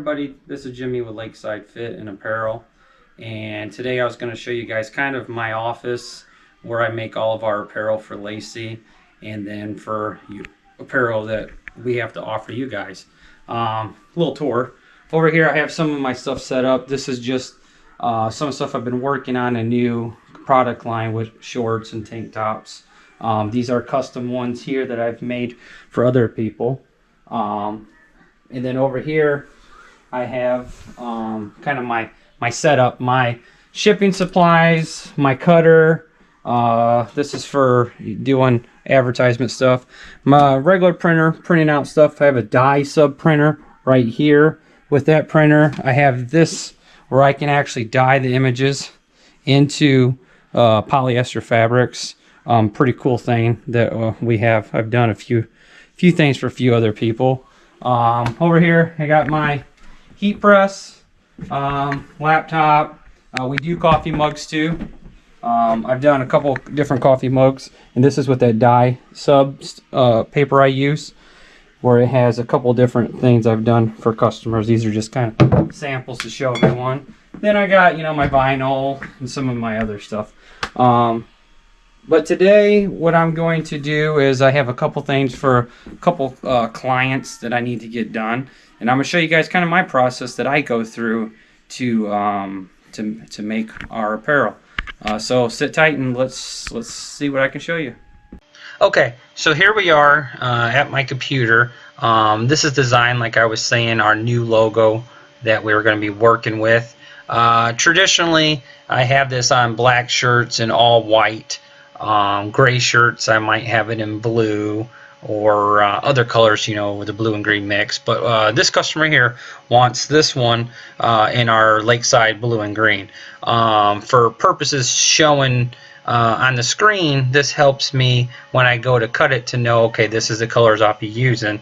everybody, this is Jimmy with Lakeside Fit and Apparel, and today I was going to show you guys kind of my office where I make all of our apparel for Lacey and then for you, apparel that we have to offer you guys. Little tour. Over here I have some of my stuff set up. This is just some stuff I've been working on, a new product line with shorts and tank tops. These are custom ones here that I've made for other people. And then over here, I have kind of my setup, my shipping supplies, my cutter. This is for doing advertisement stuff. My regular printer, printing out stuff. I have a dye sub printer right here. With that printer, I have this where I can actually dye the images into polyester fabrics. Pretty cool thing that we have. I've done a few things for a few other people. Over here I got my heat press, laptop. We do coffee mugs too. I've done a couple different coffee mugs, and this is with that dye sub paper I use, where it has a couple different things I've done for customers. These are just kind of samples to show everyone. Then I got, you know, my vinyl and some of my other stuff. But today, what I'm going to do is I have a couple things for a couple clients that I need to get done, and I'm going to show you guys kind of my process that I go through to make our apparel. So sit tight and let's see what I can show you. Okay, so here we are at my computer. This is designed, like I was saying, our new logo that we were going to be working with. Traditionally, I have this on black shirts and all white. Gray shirts, I might have it in blue or other colors, you know, with the blue and green mix. But this customer here wants this one in our Lakeside blue and green. For purposes showing on the screen, this helps me when I go to cut it to know, okay, this is the colors I'll be using.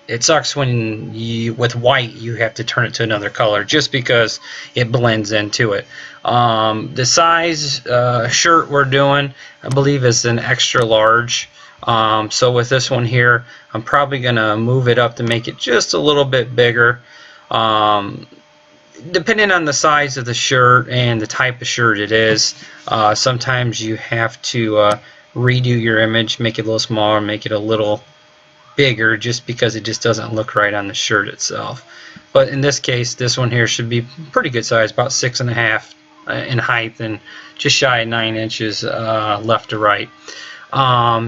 It sucks when with white you have to turn it to another color just because it blends into it. The size shirt we're doing, I believe, is an extra large. So with this one here, I'm probably gonna move it up to make it just a little bit bigger. Depending on the size of the shirt and the type of shirt it is, sometimes you have to redo your image, make it a little smaller, make it a little bigger, just because it just doesn't look right on the shirt itself. But in this case, this one here should be pretty good size, about 6.5 in height and just shy of 9 inches left to right.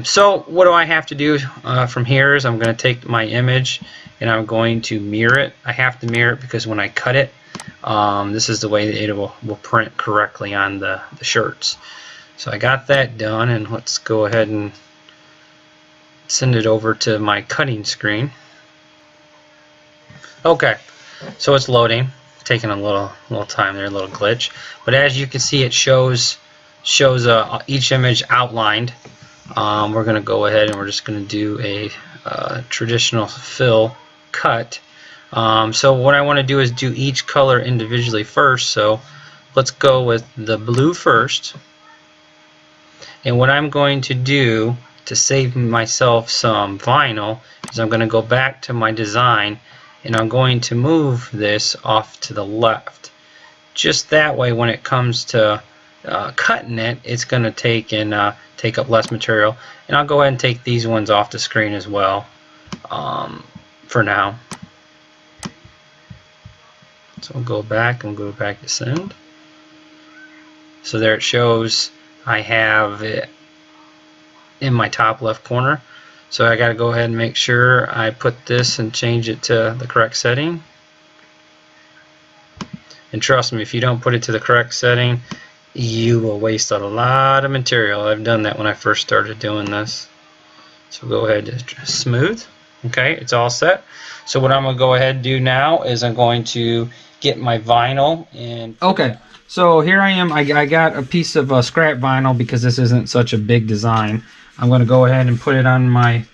So what do I have to do from here is I'm going to take my image and I'm going to mirror it. I have to mirror it because when I cut it, this is the way that it will print correctly on the shirts. So I got that done, and let's go ahead and send it over to my cutting screen. Okay, so it's loading, taking a little time there, a little glitch, but as you can see, it shows each image outlined. We're going to go ahead and we're just going to do a traditional fill cut. So what I want to do is do each color individually first. So let's go with the blue first, and what I'm going to do to save myself some vinyl is I'm going to go back to my design and I'm going to move this off to the left. Just that way, when it comes to cutting it, it's going to take up less material. And I'll go ahead and take these ones off the screen as well for now. So we'll go back and go back to send. So there it shows I have it in my top left corner. So I got to go ahead and make sure I put this and change it to the correct setting. And trust me, if you don't put it to the correct setting, you will waste a lot of material. I've done that when I first started doing this. So go ahead and smooth. Okay, it's all set. So what I'm going to go ahead and do now is I'm going to get my vinyl and... Okay, so here I am. I got a piece of scrap vinyl because this isn't such a big design. I'm going to go ahead and put it on my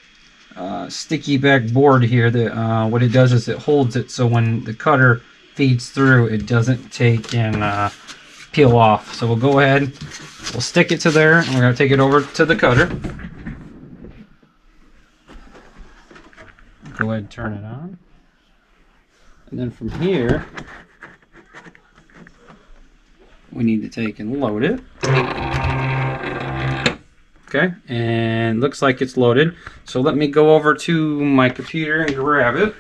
sticky back board here. That what it does is it holds it so when the cutter feeds through, it doesn't take and peel off. So we'll go ahead, we'll stick it to there, and we're going to take it over to the cutter. Go ahead and turn it on. And then from here, we need to take and load it. Okay, and looks like it's loaded. So let me go over to my computer and grab it.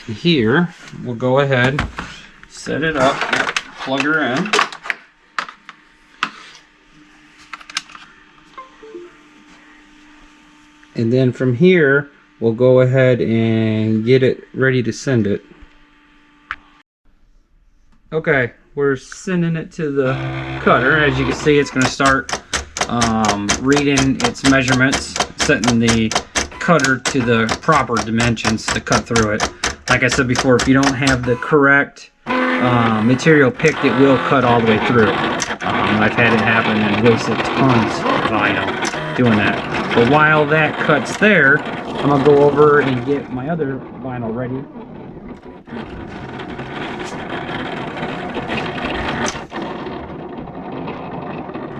And here, we'll go ahead, set it up, plug her in. And then from here, we'll go ahead and get it ready to send it. Okay, we're sending it to the cutter. As you can see, it's going to start reading its measurements, setting the cutter to the proper dimensions to cut through it. Like I said before, if you don't have the correct material picked, it will cut all the way through. I've had it happen and wasted tons of vinyl doing that. But while that cuts there, I'm going to go over and get my other vinyl ready.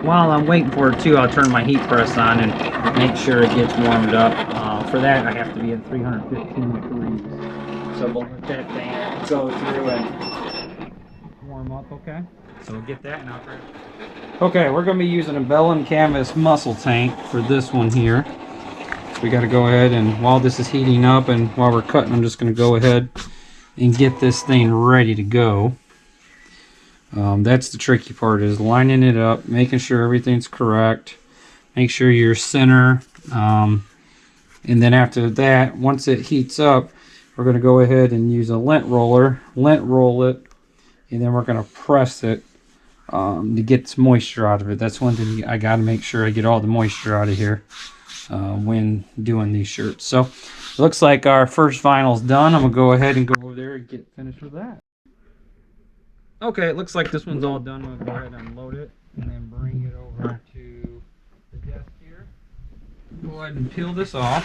While I'm waiting for it too, I'll turn my heat press on and make sure it gets warmed up. For that, I have to be at 315 degrees. So we'll let that thing go through and warm up, okay? So we'll get that now. Okay, we're going to be using a Bellin Canvas muscle tank for this one here. So we got to go ahead and while this is heating up and while we're cutting, I'm just going to go ahead and get this thing ready to go. That's the tricky part, is lining it up, making sure everything's correct, make sure your center, and then after that, once it heats up, we're going to go ahead and use a lint roller, lint roll it, and then we're going to press it to get some moisture out of it. That's one thing I got to make sure I get all the moisture out of here when doing these shirts. So it looks like our first vinyl's done. I'm going to go ahead and go over there and get finished with that. Okay, it looks like this one's all done. We'll go ahead and unload it and then bring it over to the desk here. Go ahead and peel this off.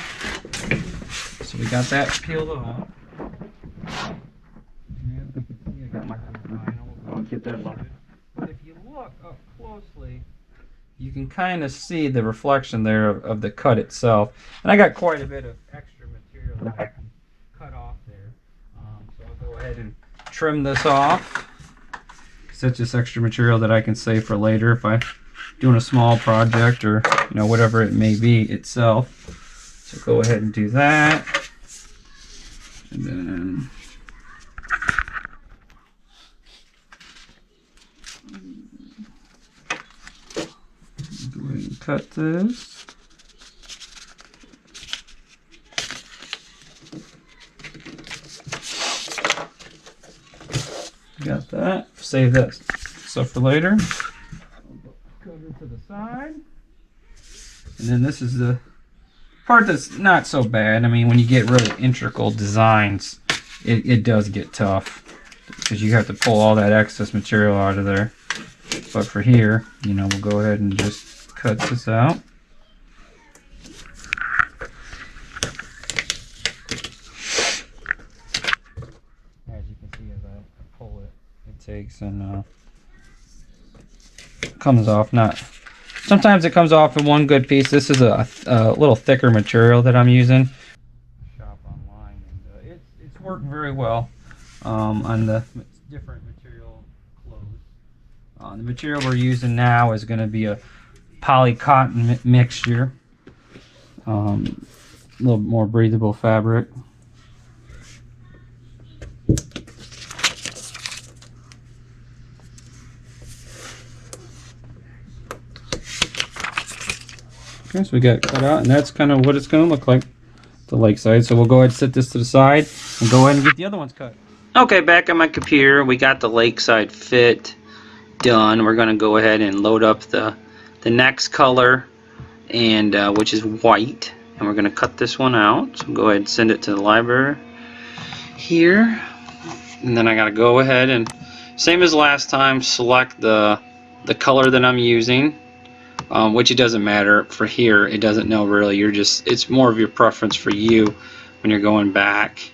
So we got that peeled off. And I got my vinyl. I'll get that loaded. But if you look up closely, you can kind of see the reflection there of the cut itself. And I got quite a bit of extra material that I can cut off there. So I'll go ahead and trim this off. That's just extra material that I can save for later if I'm doing a small project or whatever it may be itself. So go ahead and do that, and then go ahead and cut this. Got that. Save that stuff for later. Cover to the side. And then this is the part that's not so bad. I mean, when you get really intricate designs, it does get tough because you have to pull all that excess material out of there. But for here, we'll go ahead and just cut this out. Takes and comes off. Sometimes it comes off in one good piece. This is a little thicker material that I'm using. Shop online, and it's worked very well on the different material clothes. The material we're using now is going to be a poly cotton mixture, a little more breathable fabric. Okay, so we got it cut out, and that's kind of what it's going to look like, the Lakeside. So we'll go ahead and set this to the side and go ahead and get the other ones cut. Okay, back on my computer, we got the Lakeside fit done. We're going to go ahead and load up the next color, and which is white, and we're going to cut this one out. So go ahead and send it to the library here, and then I got to go ahead and, same as last time, select the color that I'm using. Which it doesn't matter for here. It doesn't know really. It's more of your preference for you when you're going back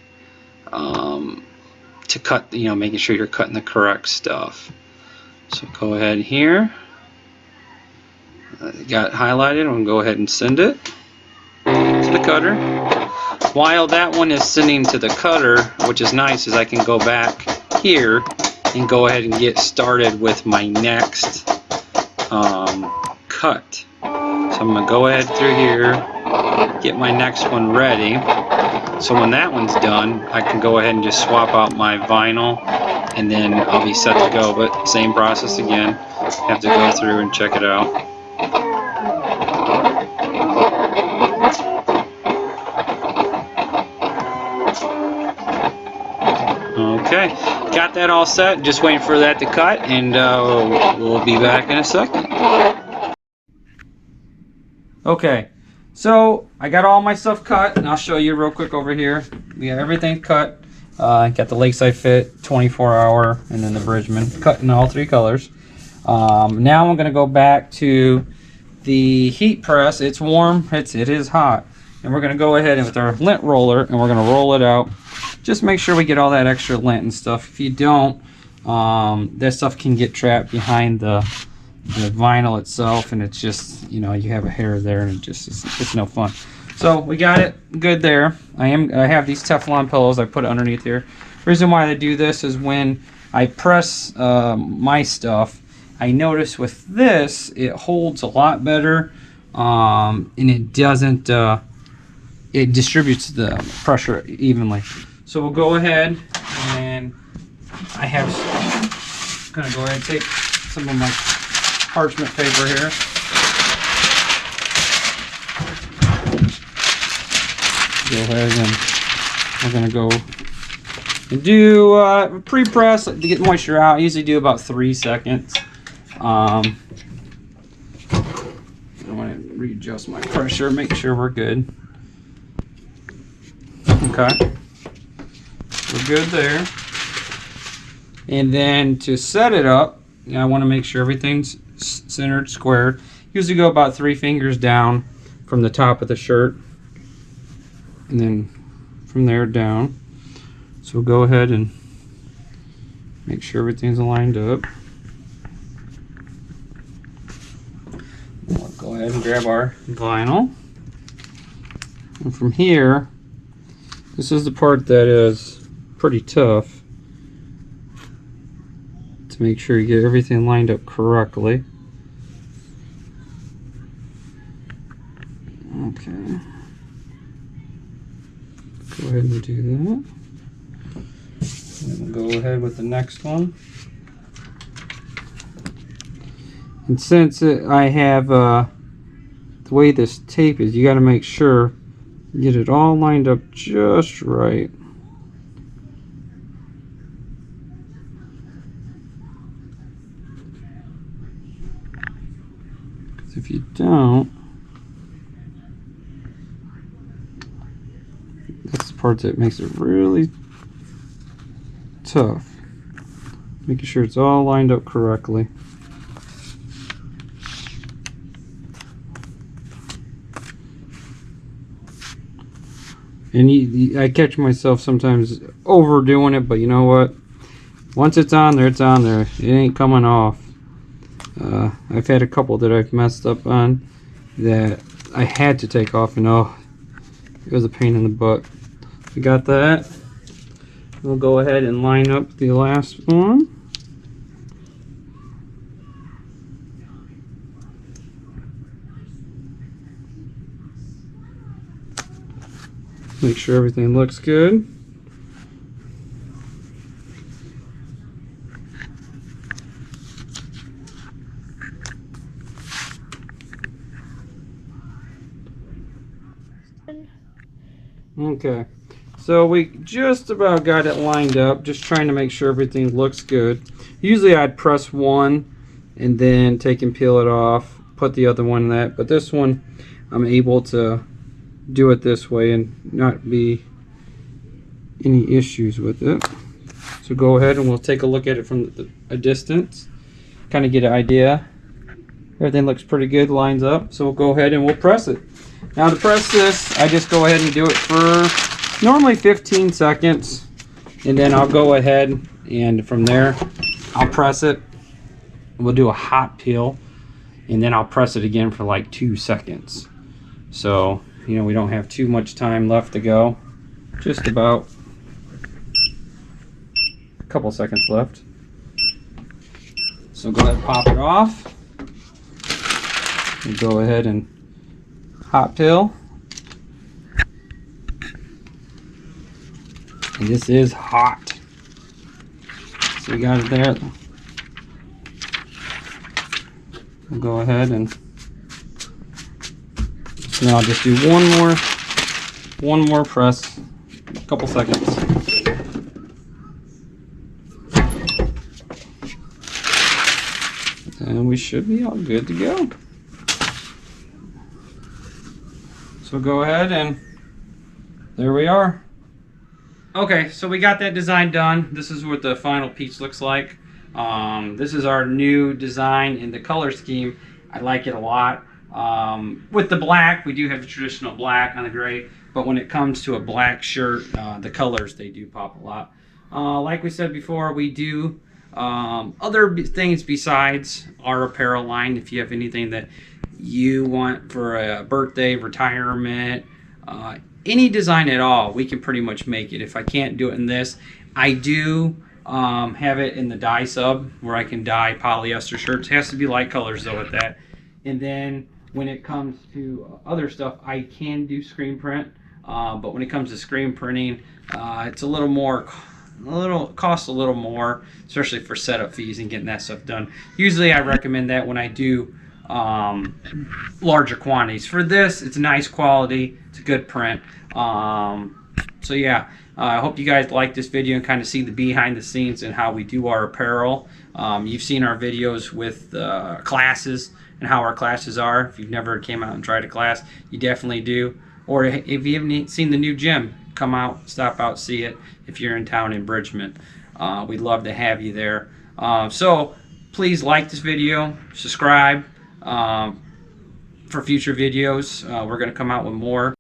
to cut. Making sure you're cutting the correct stuff. So go ahead here. Got it highlighted. I'm gonna go ahead and send it to the cutter. while that one is sitting to the cutter, which is nice, is I can go back here and go ahead and get started with my next cut. So I'm going to go ahead through here, get my next one ready. So when that one's done, I can go ahead and just swap out my vinyl, and then I'll be set to go. But same process again, have to go through and check it out. Okay, got that all set, just waiting for that to cut, and we'll be back in a second. Okay, so I got all my stuff cut, and I'll show you real quick over here. We have everything cut. Got the Lakeside Fit 24-hour, and then the Bridgman, cut in all 3 colors. Now I'm going to go back to the heat press. It's warm, it is hot, and we're going to go ahead with our lint roller, and we're going to roll it out. Just make sure we get all that extra lint and stuff. If you don't, that stuff can get trapped behind the vinyl itself, and it's just, you know, you have a hair there, and it's no fun. So we got it good there. I have these Teflon pillows I put underneath here. Reason why I do this is when I press my stuff, I notice with this it holds a lot better, and it doesn't it distributes the pressure evenly. So we'll go ahead, and I'm gonna go ahead and take some of my parchment paper here. Go ahead, and we're gonna go and do pre-press to get moisture out. I usually do about 3 seconds. I want to readjust my pressure, make sure we're good. Okay, we're good there. And then to set it up, I want to make sure everything's centered, squared. Usually go about 3 fingers down from the top of the shirt, and then from there down. So we'll go ahead and make sure everything's lined up. We'll go ahead and grab our vinyl. And from here, this is the part that is pretty tough to make sure you get everything lined up correctly. Okay. Go ahead and do that. And we'll go ahead with the next one. And since I have the way this tape is, you got to make sure you get it all lined up just right. Because if you don't, that's the part that makes it really tough. Making sure it's all lined up correctly. And I catch myself sometimes overdoing it, but you know what? Once it's on there, it's on there. It ain't coming off. I've had a couple that I've messed up on that I had to take off, and oh, it was a pain in the butt. We got that. We'll go ahead and line up the last one. Make sure everything looks good. Okay, so we just about got it lined up, just trying to make sure everything looks good. Usually I'd press one and then take and peel it off, put the other one in that, but this one I'm able to do it this way and not be any issues with it. So go ahead and we'll take a look at it from a distance, kind of get an idea. Everything looks pretty good, lines up, so we'll go ahead and we'll press it. Now to press this, I just go ahead and do it for normally 15 seconds, and then I'll go ahead and from there I'll press it. We'll do a hot peel, and then I'll press it again for like 2 seconds. So, you know, we don't have too much time left to go. Just about a couple seconds left. So go ahead and pop it off. And go ahead and hot pill. And this is hot. So we got it there. We'll go ahead and then I'll just do one more press, a couple seconds. And we should be all good to go. So go ahead and there we are. Okay, so we got that design done. This is what the final piece looks like. This is our new design in the color scheme. I like it a lot. With the black, we do have the traditional black on the gray, but when it comes to a black shirt, the colors, they do pop a lot. Like we said before, we do other things besides our apparel line. If you have anything that you want for a birthday, retirement, any design at all, we can pretty much make it. If I can't do it in this, I do have it in the dye sub where I can dye polyester shirts. It has to be light colors though with that. And then when it comes to other stuff, I can do screen print, but when it comes to screen printing, it's costs a little more, especially for setup fees and getting that stuff done. Usually I recommend that when I do larger quantities. For this, it's nice quality, it's a good print. So yeah, I hope you guys like this video and kind of see the behind the scenes and how we do our apparel. You've seen our videos with classes and how our classes are. If you've never came out and tried a class, you definitely do. Or if you haven't seen the new gym, come out, stop out, see it if you're in town in Bridgman. We'd love to have you there. So please like this video, subscribe for future videos. We're going to come out with more.